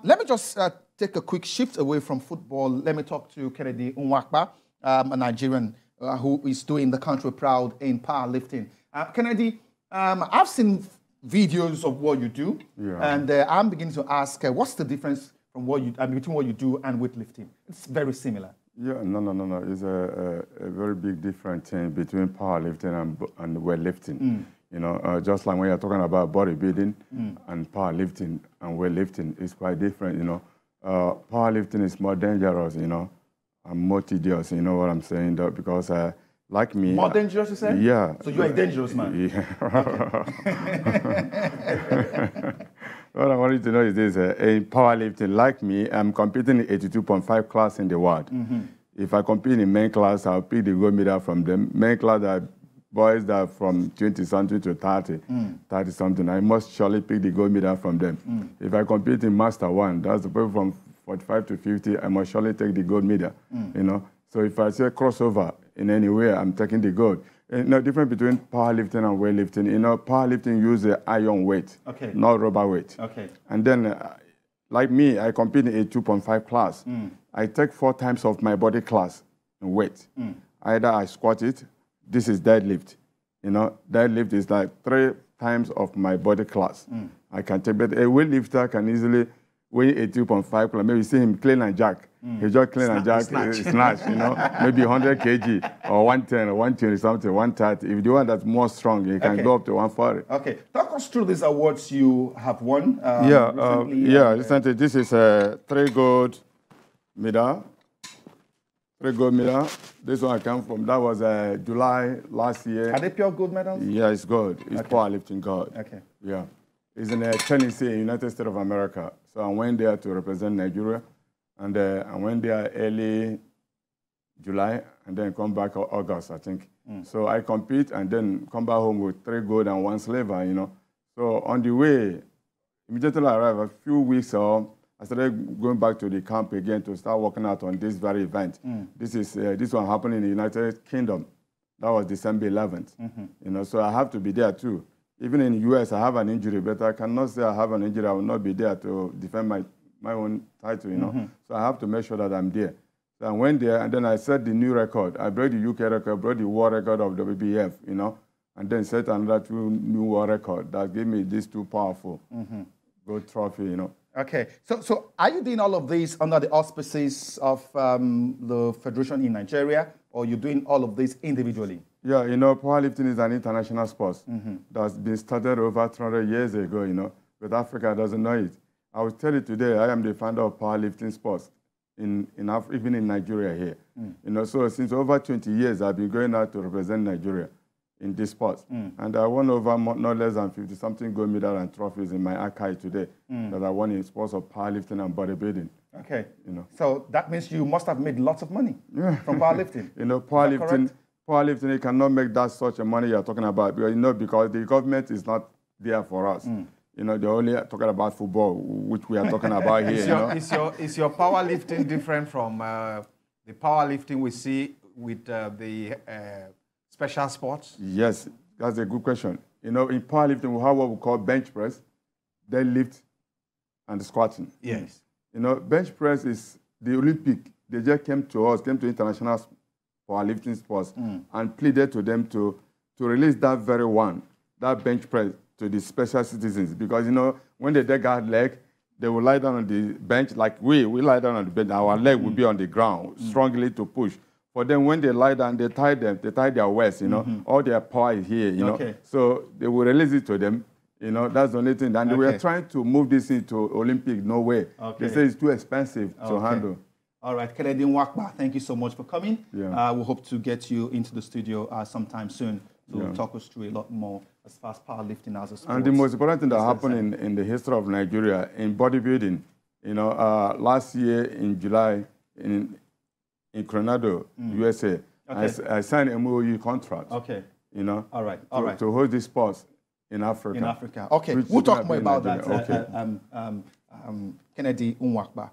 Let me just take a quick shift away from football. Let me talk to Kennedy Nwakpa, a Nigerian who is doing the country proud in powerlifting. Kennedy, I've seen videos of what you do, and I'm beginning to ask, what's the difference from what you between what you do and weightlifting? It's very similar. Yeah, no. It's a very big difference between powerlifting and weightlifting. You know, just like when you're talking about bodybuilding and powerlifting and weightlifting, it's quite different. You know, powerlifting is more dangerous. You know, and more tedious. You know what I'm saying? Because like me, more dangerous, you say? Yeah. So you're a dangerous man. Yeah. What I want you to know is this: in powerlifting, like me, I'm competing in 82.5 class in the world. If I compete in main class, I'll pick the gold medal from them. Main class are boys that are from 20-something to 30-something. I must surely pick the gold medal from them. If I compete in Master 1, that's the people from 45 to 50, I must surely take the gold medal. You know, so if I say crossover in any way, I'm taking the gold. No difference between powerlifting and weightlifting. You know, powerlifting uses iron weight, not rubber weight. And then, like me, I compete in a 2.5 class. I take 4 times of my body class in weight. Either I squat it. This is deadlift. You know, deadlift is like 3 times of my body class. I can take, but a weightlifter can easily weigh a 2.5 class. Maybe you see him clean and jack. He just clean and jack, snatch, you know, maybe 100 kg or 110 or 120 something, 130. If the one that's more strong, he can go up to 140. Okay, talk us through these awards you have won. Recently, this is a 3 gold medal. 3 gold medal. This one I come from. That was July last year. Are they pure gold medals? Yeah, it's gold. It's powerlifting gold. Okay. Yeah. It's in Tennessee, United States of America. So I went there to represent Nigeria. And I went there early July and then come back August, I think. So I compete and then come back home with 3 gold and 1 silver, you know. So on the way, immediately I arrived, a few weeks or I started going back to the camp again to start working out on this very event. This one happened in the United Kingdom. That was December 11th. You know, so I have to be there too. Even in the US, I have an injury, but I cannot say I have an injury. I will not be there to defend my own title, you know. So I have to make sure that I'm there. So I went there, and then I set the new record. I broke the UK record, broke the world record of WBF, you know, and then set another 2 new world record that gave me these 2 powerful gold trophy, you know. Okay, so are you doing all of this under the auspices of the federation in Nigeria, or you're doing all of this individually? Yeah, you know, powerlifting is an international sport that's been started over 300 years ago, you know, but Africa doesn't know it. I will tell you today, I am the founder of powerlifting sports, even in Nigeria here. You know, so since over 20 years, I've been going out to represent Nigeria in this sport. And I won over no less than 50-something gold medals and trophies in my archive today that I won in sports of powerlifting and bodybuilding. Okay. You know. So that means you must have made lots of money from powerlifting. You know, powerlifting, you cannot make that such a money you're talking about, because, you know, because the government is not there for us. You know, they're only talking about football, which we are talking about here. Is your powerlifting different from the powerlifting we see with the special sports? Yes, that's a good question. You know, in powerlifting, we have what we call bench press, deadlift, and squatting. Yes. You know, bench press is the Olympic. They just came to us, came to international powerlifting sports, and pleaded to them to release that very one, that bench press, to the special citizens, because, you know, when they dig out leg, they will lie down on the bench like we lie down on the bench. Our leg will be on the ground, strongly to push. For them, when they lie down, they tie their waist, you know, all their power is here, you know. So they will release it to them, you know, that's the only thing. And we are trying to move this into Olympic, no way. They say it's too expensive to handle. All right, Kennedy Nwakpa, thank you so much for coming. Yeah. We hope to get you into the studio sometime soon to talk us through a lot more as far as powerlifting as a sport. And the most important thing that happened in the history of Nigeria, in bodybuilding, you know, last year in July in Coronado, USA, I signed an MOU contract. You know, to hold these sports in Africa. Okay, we'll talk more about that. Kennedy Nwakpa.